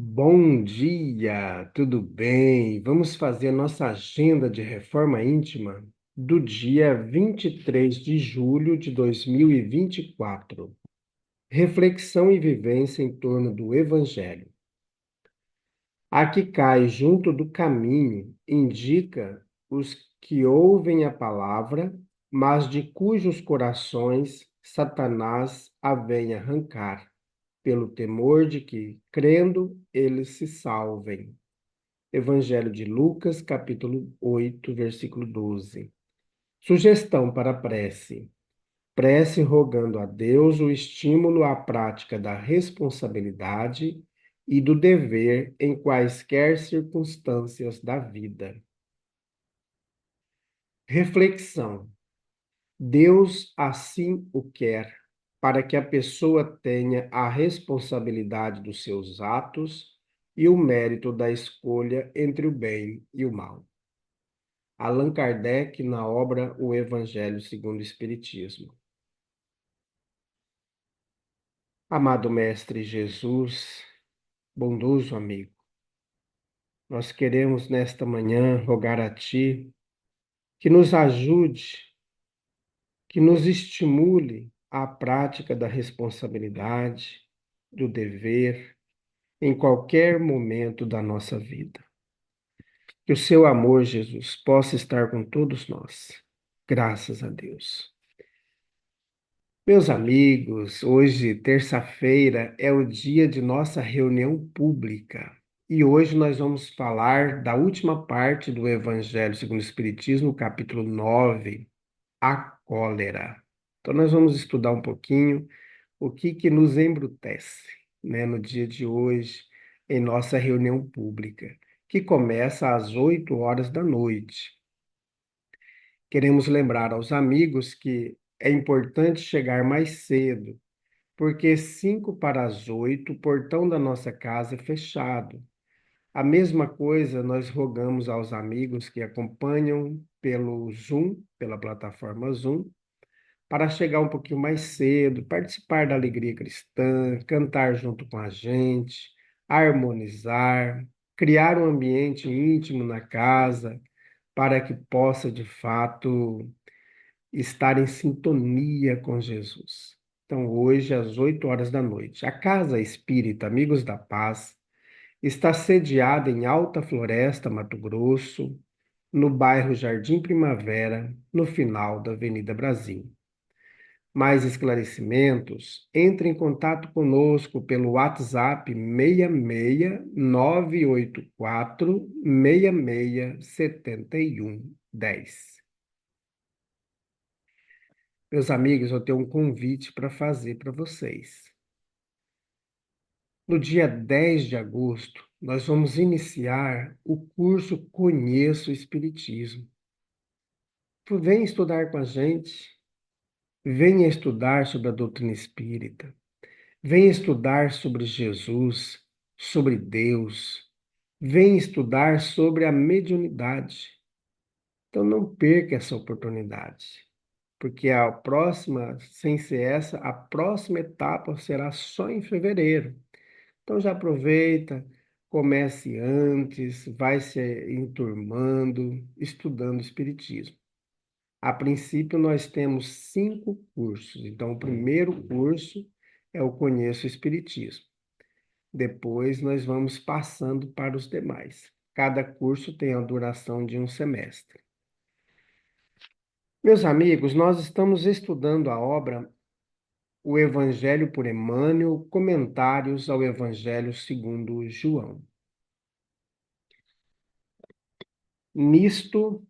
Bom dia, tudo bem? Vamos fazer a nossa agenda de reforma íntima do dia 23 de julho de 2024. Reflexão e vivência em torno do Evangelho. A que cai junto do caminho indica os que ouvem a palavra, mas de cujos corações Satanás a vem arrancar, pelo temor de que, crendo, eles se salvem. Evangelho de Lucas, capítulo 8, versículo 12. Sugestão para a prece. Prece rogando a Deus o estímulo à prática da responsabilidade e do dever em quaisquer circunstâncias da vida. Reflexão. Deus assim o quer, para que a pessoa tenha a responsabilidade dos seus atos e o mérito da escolha entre o bem e o mal. Allan Kardec, na obra O Evangelho segundo o Espiritismo. Amado Mestre Jesus, bondoso amigo, nós queremos nesta manhã rogar a Ti que nos ajude, que nos estimule à prática da responsabilidade, do dever, em qualquer momento da nossa vida. Que o Seu amor, Jesus, possa estar com todos nós. Graças a Deus. Meus amigos, hoje, terça-feira, é o dia de nossa reunião pública. E hoje nós vamos falar da última parte do Evangelho segundo o Espiritismo, capítulo 9, a cólera. Então, nós vamos estudar um pouquinho o que nos embrutece, né, no dia de hoje, em nossa reunião pública, que começa às 8 horas da noite. Queremos lembrar aos amigos que é importante chegar mais cedo, porque 5 para as 8, o portão da nossa casa é fechado. A mesma coisa nós rogamos aos amigos que acompanham pelo Zoom, pela plataforma Zoom, para chegar um pouquinho mais cedo, participar da alegria cristã, cantar junto com a gente, harmonizar, criar um ambiente íntimo na casa, para que possa de fato estar em sintonia com Jesus. Então, hoje, às 8 horas da noite, a Casa Espírita Amigos da Paz está sediada em Alta Floresta, Mato Grosso, no bairro Jardim Primavera, no final da Avenida Brasil. Mais esclarecimentos, entre em contato conosco pelo WhatsApp 66984 667110. Meus amigos, eu tenho um convite para fazer para vocês. No dia 10 de agosto, nós vamos iniciar o curso Conheço o Espiritismo. Vem estudar com a gente, venha estudar sobre a doutrina espírita, venha estudar sobre Jesus, sobre Deus, venha estudar sobre a mediunidade. Então não perca essa oportunidade, porque a próxima, sem ser essa, a próxima etapa será só em fevereiro. Então já aproveita, comece antes, vai se enturmando, estudando Espiritismo. A princípio, nós temos 5 cursos. Então, o primeiro curso é o Conheço o Espiritismo. Depois, nós vamos passando para os demais. Cada curso tem a duração de um semestre. Meus amigos, nós estamos estudando a obra O Evangelho por Emmanuel, comentários ao Evangelho segundo João. Nisto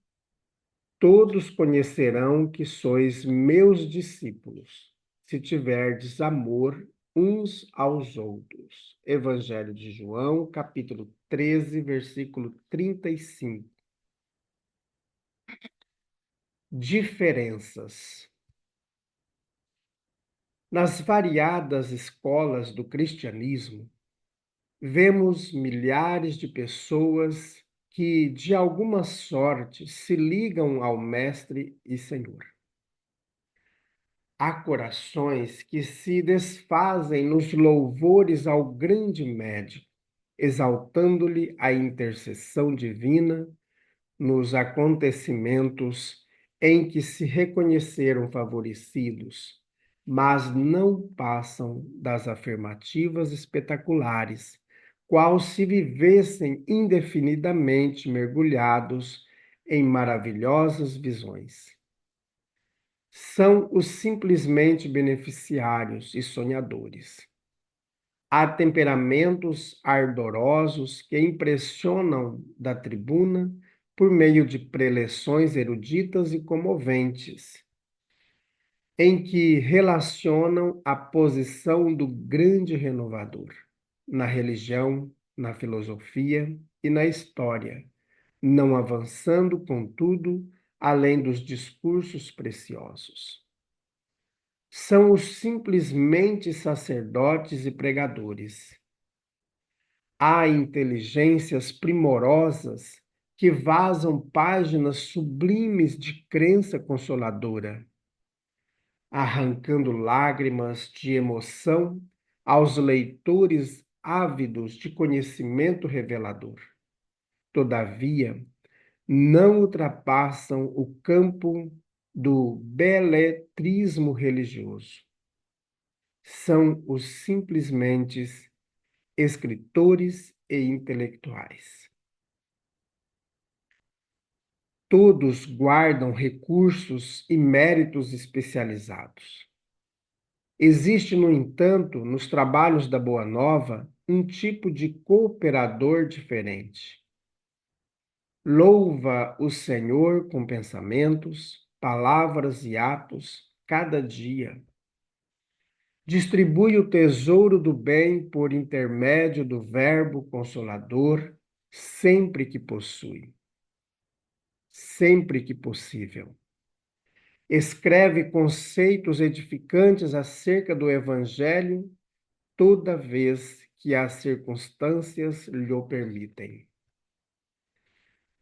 todos conhecerão que sois meus discípulos, se tiverdes amor uns aos outros. Evangelho de João, capítulo 13, versículo 35. Diferenças. Nas variadas escolas do cristianismo, vemos milhares de pessoas que, de alguma sorte, se ligam ao Mestre e Senhor. Há corações que se desfazem nos louvores ao grande médico, exaltando-lhe a intercessão divina nos acontecimentos em que se reconheceram favorecidos, mas não passam das afirmativas espetaculares, qual se vivessem indefinidamente mergulhados em maravilhosas visões. São os simplesmente beneficiários e sonhadores. Há temperamentos ardorosos que impressionam da tribuna por meio de preleções eruditas e comoventes, em que relacionam a posição do grande renovador na religião, na filosofia e na história, não avançando, contudo, além dos discursos preciosos. São os simplesmente sacerdotes e pregadores. Há inteligências primorosas que vazam páginas sublimes de crença consoladora, arrancando lágrimas de emoção aos leitores ávidos de conhecimento revelador. Todavia, não ultrapassam o campo do beletrismo religioso. São os simplesmente escritores e intelectuais. Todos guardam recursos e méritos especializados. Existe, no entanto, nos trabalhos da Boa Nova, um tipo de cooperador diferente. Louva o Senhor com pensamentos, palavras e atos cada dia. Distribui o tesouro do bem por intermédio do Verbo Consolador, sempre que possui, sempre que possível. Escreve conceitos edificantes acerca do Evangelho toda vez que as circunstâncias lhe o permitem.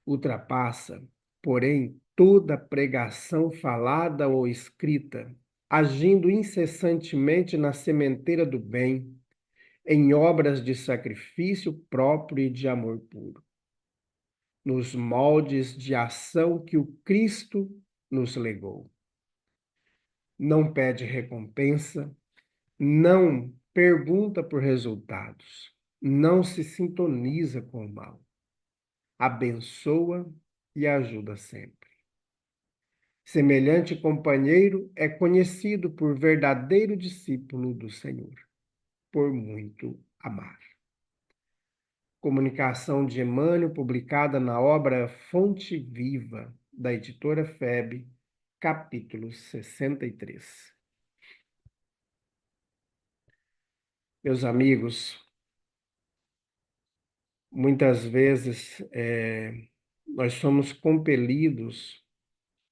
Ultrapassa, porém, toda pregação falada ou escrita, agindo incessantemente na sementeira do bem, em obras de sacrifício próprio e de amor puro, nos moldes de ação que o Cristo nos legou. Não pede recompensa, não pergunta por resultados, não se sintoniza com o mal, abençoa e ajuda sempre. Semelhante companheiro é conhecido por verdadeiro discípulo do Senhor, por muito amar. Comunicação de Emmanuel, publicada na obra Fonte Viva, da editora FEB, capítulo 63. Meus amigos, muitas vezes nós somos compelidos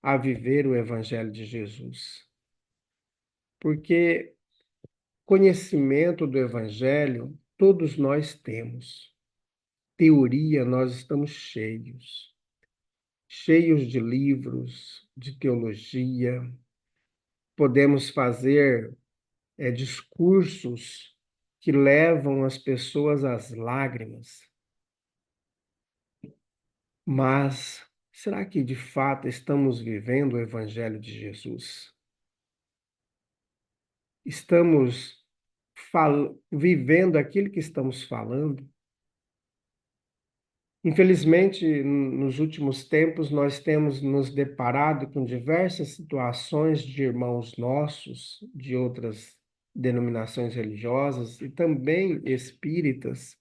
a viver o Evangelho de Jesus, porque conhecimento do Evangelho todos nós temos. Teoria nós estamos cheios, cheios de livros, de teologia. Podemos fazer discursos que levam as pessoas às lágrimas. Mas será que de fato estamos vivendo o Evangelho de Jesus? Estamos vivendo aquilo que estamos falando? Infelizmente, nos últimos tempos, nós temos nos deparado com diversas situações de irmãos nossos, de outras denominações religiosas e também espíritas,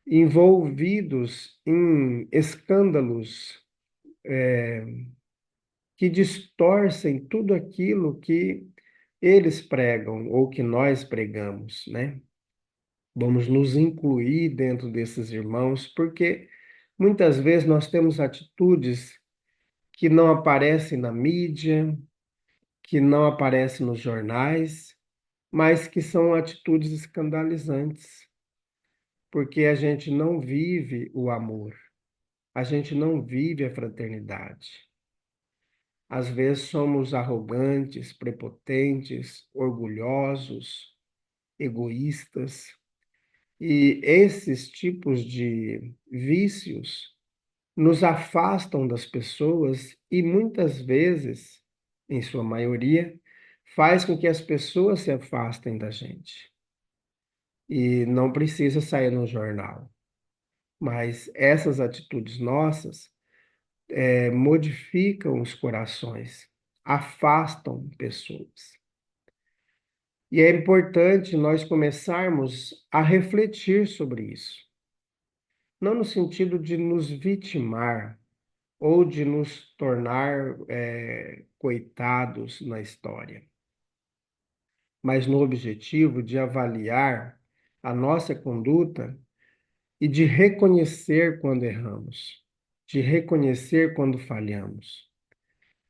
envolvidos em escândalos que distorcem tudo aquilo que eles pregam ou que nós pregamos, né? Vamos nos incluir dentro desses irmãos, porque muitas vezes nós temos atitudes que não aparecem na mídia, que não aparecem nos jornais, mas que são atitudes escandalizantes, porque a gente não vive o amor, a gente não vive a fraternidade. Às vezes somos arrogantes, prepotentes, orgulhosos, egoístas, E esses tipos de vícios nos afastam das pessoas e muitas vezes, em sua maioria, faz com que as pessoas se afastem da gente. E não precisa sair no jornal, mas essas atitudes nossas modificam os corações, afastam pessoas. E é importante nós começarmos a refletir sobre isso, não no sentido de nos vitimar ou de nos tornar coitados na história, mas no objetivo de avaliar a nossa conduta e de reconhecer quando erramos, de reconhecer quando falhamos.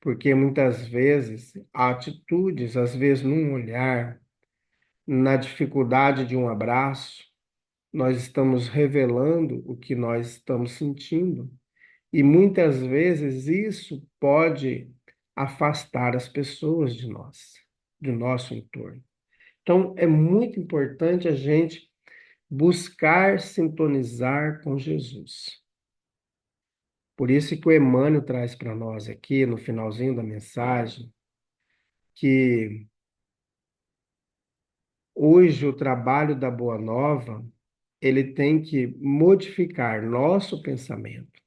Porque muitas vezes há atitudes, às vezes num olhar, na dificuldade de um abraço, nós estamos revelando o que nós estamos sentindo. E muitas vezes isso pode afastar as pessoas de nós, do nosso entorno. Então, é muito importante a gente buscar sintonizar com Jesus. Por isso que o Emmanuel traz para nós aqui, no finalzinho da mensagem, que hoje o trabalho da Boa Nova, ele tem que modificar nosso pensamento,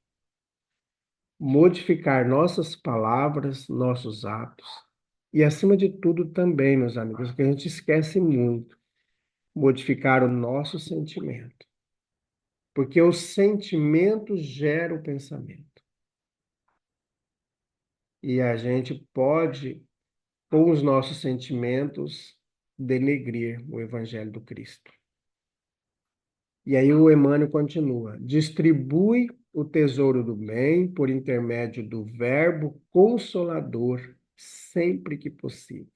modificar nossas palavras, nossos atos e, acima de tudo, também, meus amigos, que a gente esquece muito, modificar o nosso sentimento, porque o sentimento gera o pensamento e a gente pode, com os nossos sentimentos, denegrir o Evangelho do Cristo. E aí o Emmanuel continua: distribui o tesouro do bem por intermédio do Verbo Consolador, sempre que possível.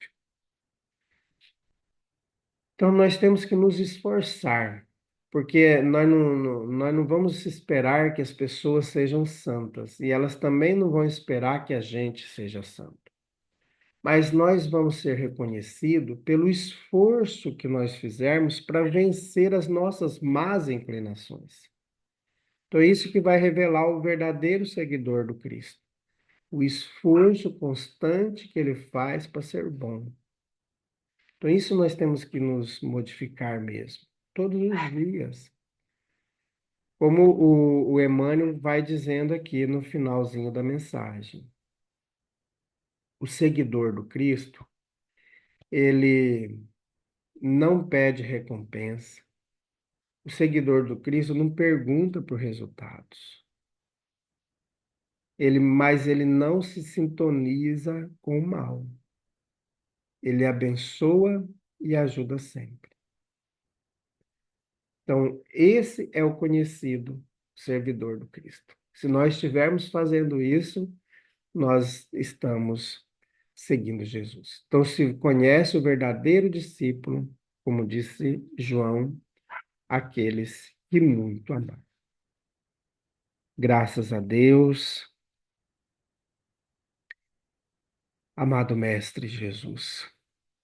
Então nós temos que nos esforçar, porque nós não vamos esperar que as pessoas sejam santas, e elas também não vão esperar que a gente seja santo. Mas nós vamos ser reconhecidos pelo esforço que nós fizermos para vencer as nossas más inclinações. Então, é isso que vai revelar o verdadeiro seguidor do Cristo. O esforço constante que ele faz para ser bom. Então, isso nós temos que nos modificar mesmo, todos os dias. Como o Emmanuel vai dizendo aqui no finalzinho da mensagem. O seguidor do Cristo, ele não pede recompensa. O seguidor do Cristo não pergunta por resultados. Mas ele não se sintoniza com o mal. Ele abençoa e ajuda sempre. Então, esse é o conhecido servidor do Cristo. Se nós estivermos fazendo isso, nós estamos seguindo Jesus. Então, se conhece o verdadeiro discípulo, como disse João, aqueles que muito amaram. Graças a Deus, amado Mestre Jesus,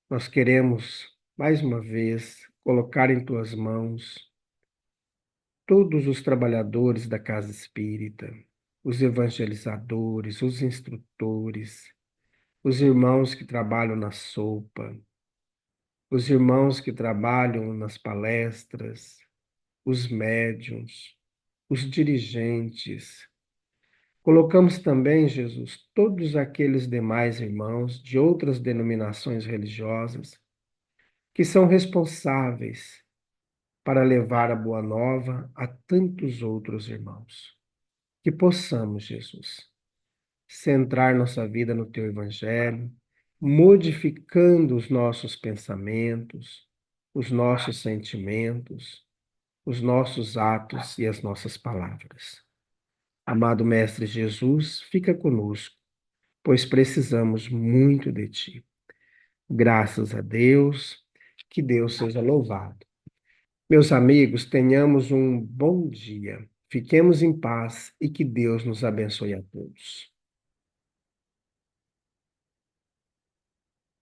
nós queremos, mais uma vez, colocar em tuas mãos todos os trabalhadores da casa espírita, os evangelizadores, os instrutores, os irmãos que trabalham na sopa, os irmãos que trabalham nas palestras, os médiuns, os dirigentes. Colocamos também, Jesus, todos aqueles demais irmãos de outras denominações religiosas que são responsáveis para levar a boa nova a tantos outros irmãos. Que possamos, Jesus, centrar nossa vida no teu evangelho, modificando os nossos pensamentos, os nossos sentimentos, os nossos atos e as nossas palavras. Amado Mestre Jesus, fica conosco, pois precisamos muito de ti. Graças a Deus, que Deus seja louvado. Meus amigos, tenhamos um bom dia. Fiquemos em paz e que Deus nos abençoe a todos.